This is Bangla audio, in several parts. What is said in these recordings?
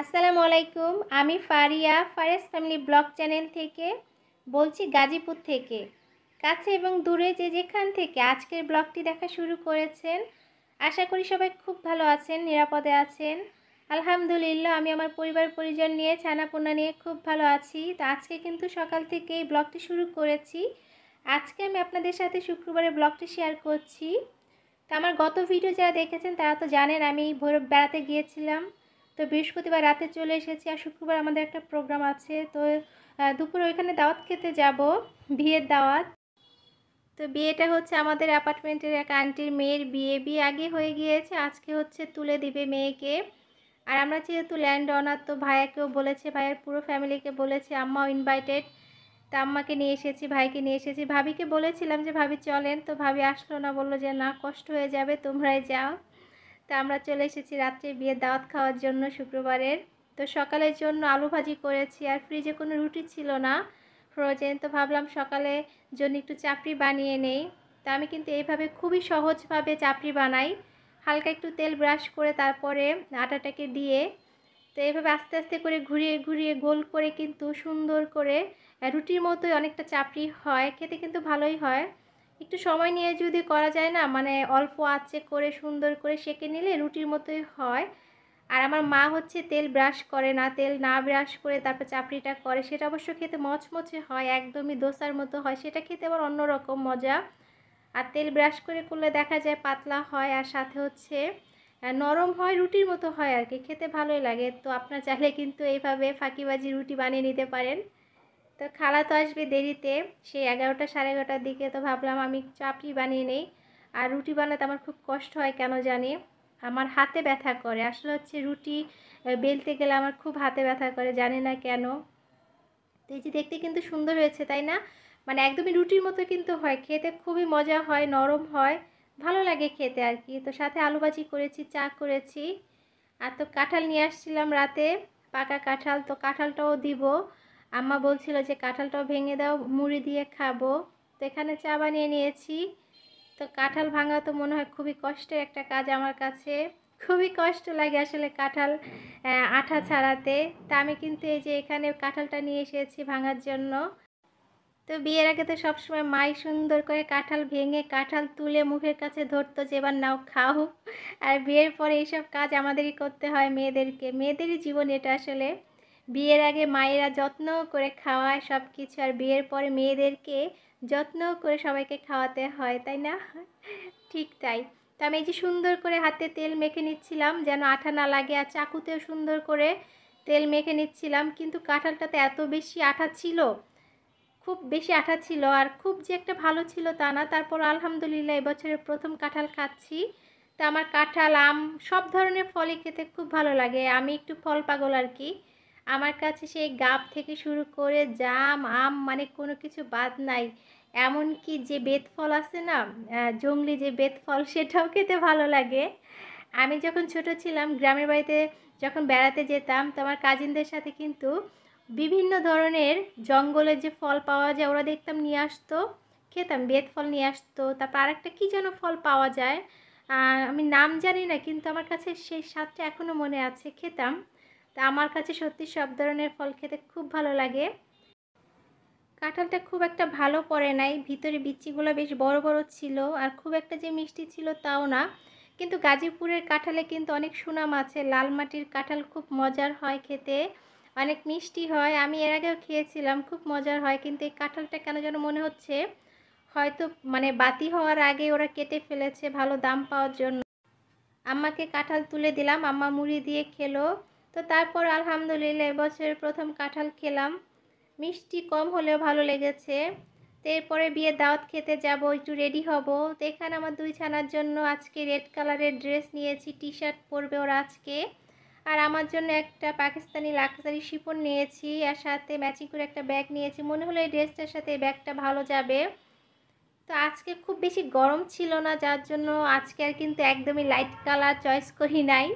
আসসালামু আলাইকুম। আমি ফারিয়া ফারেস ফ্যামিলি ব্লগ চ্যানেল থেকে বলছি, গাজীপুর থেকে। কাছে এবং দূরে যে যেখান থেকে আজকের ব্লগটি দেখা শুরু করেছেন, আশা করি সবাই খুব ভালো আছেন, নিরাপদে আছেন। আলহামদুলিল্লাহ, আমি আমার পরিবার পরিজন নিয়ে, ছানাপোনা নিয়ে খুব ভালো আছি। তো আজকে কিন্তু সকাল থেকে এই ব্লগটি শুরু করেছি। আজকে আমি আপনাদের সাথে শুক্রবারের ব্লগটি শেয়ার করছি। তো আমার গত ভিডিও যারা দেখেছেন তারা তো জানেন আমি ভৈরব বেড়াতে গিয়েছিলাম। তো বৃহস্পতিবার রাতে চলে এসেছি, আর শুক্রবার আমাদের একটা প্রোগ্রাম আছে। তো দুপুরে ওইখানে দাওয়াত খেতে যাব, বিয়ের দাওয়াত। তো বিয়েটা হচ্ছে আমাদের অ্যাপার্টমেন্টের এক আন্টির মেয়ের বিয়ে। বিয়ে আগে হয়ে গিয়েছে, আজকে হচ্ছে তুলে দিবে মেয়েকে। আর আমরা যেহেতু ল্যান্ড অনার, তো ভাইয়াকেও বলেছে, ভাইয়ের পুরো ফ্যামিলিকে বলেছে, আম্মাও ইনভাইটেড। তা আম্মাকে নিয়ে এসেছি, ভাইকে নিয়ে এসেছি। ভাবিকে বলেছিলাম যে ভাবি চলেন, তো ভাবি আসলো না, বললো যে না, কষ্ট হয়ে যাবে, তোমরাই যাও। তা আমরা চলে এসেছি রাত্রে বিয়ের দাওয়াত খাওয়ার জন্য শুক্রবারের। তো সকালের জন্য আলু ভাজি করেছি, আর ফ্রিজে কোনো রুটি ছিল না ফ্রোজেন, তো ভাবলাম সকালের জন্য একটু চাপড়ি বানিয়ে নেই। তা আমি কিন্তু এইভাবে খুবই সহজভাবে চাপড়ি বানাই। হালকা একটু তেল ব্রাশ করে তারপরে আটাটাকে দিয়ে, তো এইভাবে আস্তে আস্তে করে ঘুরিয়ে ঘুরিয়ে গোল করে কিন্তু সুন্দর করে রুটির মতোই অনেকটা চাপড়ি হয়, খেতে কিন্তু ভালোই হয়। একটু সময় নিয়ে যদি করা যায় না, মানে অল্প আঁচে করে সুন্দর করে সেঁকে নিলে রুটির মতোই হয়। আর আমার মা হচ্ছে তেল ব্রাশ করে না, তেল না ব্রাশ করে তারপর চাপড়িটা করে, সেটা অবশ্য খেতে মচমচে হয়, একদমই দোসার মতো হয়, সেটা খেতে আবার অন্যরকম মজা। আর তেল ব্রাশ করে করলে দেখা যায় পাতলা হয়, আর সাথে হচ্ছে নরম হয়, রুটির মতো হয় আর কি, খেতে ভালোই লাগে। তো আপনারা চাইলে কিন্তু এইভাবে ফাঁকিবাজি রুটি বানিয়ে নিতে পারেন। তো খালা তো আসবে দেরিতে, সেই 11টা 11:30টার দিকে। তো ভাবলাম আমি চাপড়ি বানিয়ে নেই। আর রুটি বানাতে আমার খুব কষ্ট হয় কেন জানি, আমার হাতে ব্যথা করে। আসলে হচ্ছে রুটি বেলতে গেলে আমার খুব হাতে ব্যথা করে, জানি না কেন। তো এই যে দেখতে কিন্তু সুন্দর হয়েছে, তাই না? মানে একদমই রুটির মতো কিন্তু হয়, খেতে খুবই মজা হয়, নরম হয়, ভালো লাগে খেতে আর কি। তো সাথে আলু ভাজি করেছি, চা করেছি। আর তো কাঁঠাল নিয়ে আসছিলাম রাতে, পাকা কাঁঠাল, তো কাঁঠালটাও দিব। আম্মা বলছিল যে কাঁঠালটাও ভেঙে দাও, মুড়ি দিয়ে খাবো। তো এখানে চা বানিয়ে নিয়েছি। তো কাঁঠাল ভাঙা তো মনে হয় খুবই কষ্টের একটা কাজ আমার কাছে, খুবই কষ্ট লাগে আসলে কাঁঠাল আঠা ছাড়াতে। তা আমি কিন্তু এই যে এখানে কাঁঠালটা নিয়ে এসেছি ভাঙার জন্য। তো বিয়ের আগে তো সবসময় মাই সুন্দর করে কাঁঠাল ভেঙে কাঁঠাল তুলে মুখের কাছে ধরতো যে এবার নাও খাও। আর বিয়ের পরে এইসব কাজ আমাদেরই করতে হয়, মেয়েদেরকে, মেয়েদেরই জীবন এটা আসলে। বিয়ের আগে মায়েরা যত্ন করে খাওয়ায় সব কিছু, আর বিয়ের পরে মেয়েদেরকে যত্ন করে সবাইকে খাওয়াতে হয়, তাই না? ঠিক তাই। তো আমি এই যে সুন্দর করে হাতে তেল মেখে নিচ্ছিলাম যেন আঠা না লাগে, আর চাকুতেও সুন্দর করে তেল মেখে নিচ্ছিলাম। কিন্তু কাঁঠালটাতে এত বেশি আঠা ছিল, খুব বেশি আঠা ছিল, আর খুব যে একটা ভালো ছিল তা না। তারপর আলহামদুলিল্লাহ এবছরের প্রথম কাঁঠাল খাচ্ছি। তা আমার কাঁঠাল, আম, সব ধরনের ফলই খেতে খুব ভালো লাগে। আমি একটু ফল পাগল আর কি। আমার কাছে সেই গাব থেকে শুরু করে জাম, আম, মানে কোনো কিছু বাদ নাই। এমনকি যে বেত ফল আছে না, জংলি যে বেত ফল, সেটাও খেতে ভালো লাগে। আমি যখন ছোট ছিলাম গ্রামের বাড়িতে, যখন বেড়াতে যেতাম, তো আমার কাজিনদের সাথে কিন্তু বিভিন্ন ধরনের জঙ্গলের যে ফল পাওয়া যায় ওরা দেখতাম নিয়ে আসতো, খেতাম। বেত ফল নিয়ে আসতো, তারপর আরেকটা কী যেন ফল পাওয়া যায়, আমি নাম জানি না, কিন্তু আমার কাছে সেই স্বাদটা এখনও মনে আছে, খেতাম। তা আমার কাছে সত্যি সব ধরনের ফল খেতে খুব ভালো লাগে। কাঁঠালটা খুব একটা ভালো পড়ে নাই, ভিতরে বিচিগুলো বেশ বড় বড় ছিল, আর খুব একটা যে মিষ্টি ছিল তাও না। কিন্তু গাজীপুরের কাঁঠালে কিন্তু অনেক সুনাম আছে, লাল মাটির কাঁঠাল খুব মজার হয় খেতে, অনেক মিষ্টি হয়। আমি এর আগেও খেয়েছিলাম, খুব মজার হয়। কিন্তু এই কাঁঠালটা কেন যেন মনে হচ্ছে হয়তো মানে বাতি হওয়ার আগে ওরা কেটে ফেলেছে ভালো দাম পাওয়ার জন্য। আম্মাকে কাঁঠাল তুলে দিলাম, আম্মা মুড়ি দিয়ে খেলো। তো তারপর আলহামদুলিল্লাহ এবছরের প্রথম কাঁঠাল খেলাম, মিষ্টি কম হলেও ভালো লেগেছে। তো এরপরে বিয়ের দাওয়াত খেতে যাব, একটু রেডি হব। তো এখানে আমার দুই ছানার জন্য আজকে রেড কালারের ড্রেস নিয়েছি, টি শার্ট পরবে ওরা আজকে। আর আমার জন্য একটা পাকিস্তানি লাক্সারি শিফন নিয়েছি, আর সাথে ম্যাচিং করে একটা ব্যাগ নিয়েছি। মনে হলো এই ড্রেসটার সাথে এই ব্যাগটা ভালো যাবে। তো আজকে খুব বেশি গরম ছিল না, যার জন্য আজকে আর কিন্তু একদমই লাইট কালার চয়েস করি নাই।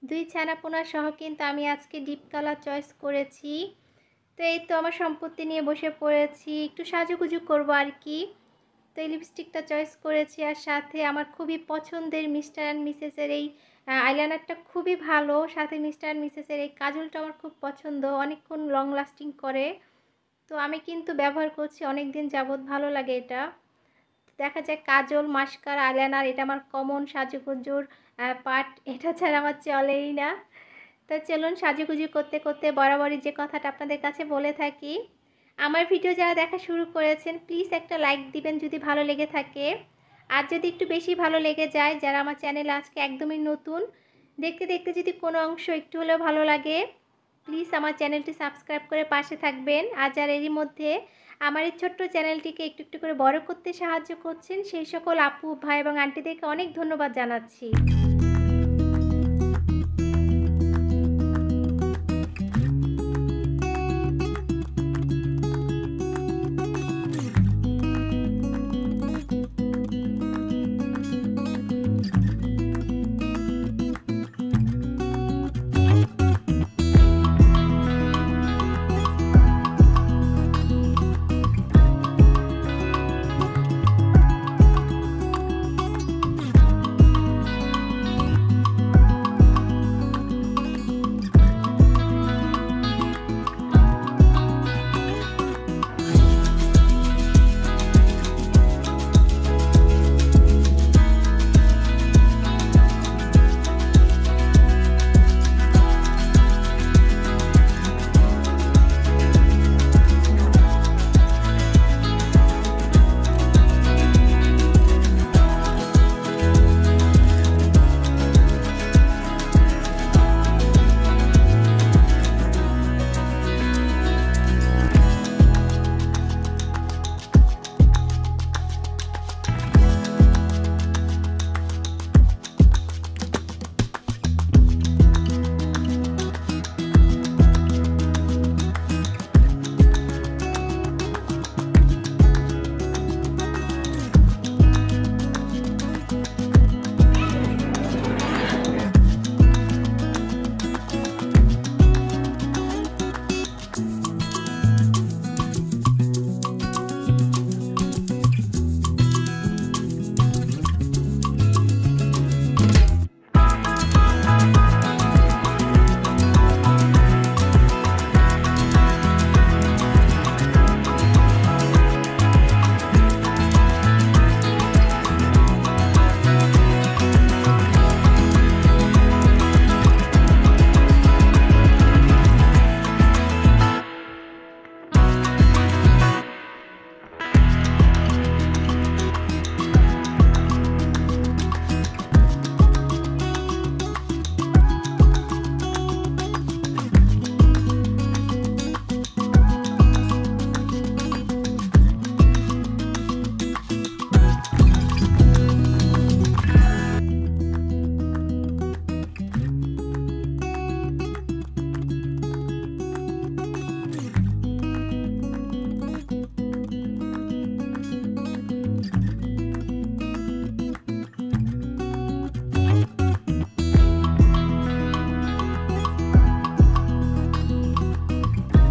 দুই ছানাপোনা সহ কিন্তু আমি আজকে ডিপ কালার চয়েস করেছি। তো এই তো আমার সম্পত্তি নিয়ে বসে পড়েছি, একটু সাজুগুজু করবো আর কি। তো এই লিপস্টিকটা চয়েস করেছি, আর সাথে আমার খুবই পছন্দের মিস্টার অ্যান্ড মিসেসের এই আইলাইনারটা খুবই ভালো, সাথে মিস্টার অ্যান্ড মিসেসের এই কাজলটা আমার খুব পছন্দ, অনেকক্ষণ লং লাস্টিং করে। তো আমি কিন্তু ব্যবহার করছি অনেক দিন যাবৎ, ভালো লাগে এটা। দেখা যায় কাজল, মাস্কারা, আইলাইনার এটা আমার কমন সাজুগুজুর পার্ট, এটা ছাড়া আমার চলেই না। তো চলুন সাজুগুজু করতে করতে বরাবরই যে কথাটা আপনাদের কাছে বলে থাকি, আমার ভিডিও যারা দেখা শুরু করেছেন প্লিজ একটা লাইক দিবেন যদি ভালো লেগে থাকে। আর যদি একটু বেশি ভালো লেগে যায়, যারা আমার চ্যানেলে আজকে একদমই নতুন, দেখতে দেখতে যদি কোনো অংশ একটু হলেও ভালো লাগে, প্লিজ আমার চ্যানেলটি সাবস্ক্রাইব করে পাশে থাকবেন। আর যারা এরই মধ্যে আমার এই ছোট্ট চ্যানেলটিকে একটু একটু করে বড় করতে সাহায্য করছেন, সেই সকল আপু, ভাই এবং আন্টিদেরকে অনেক ধন্যবাদ জানাচ্ছি।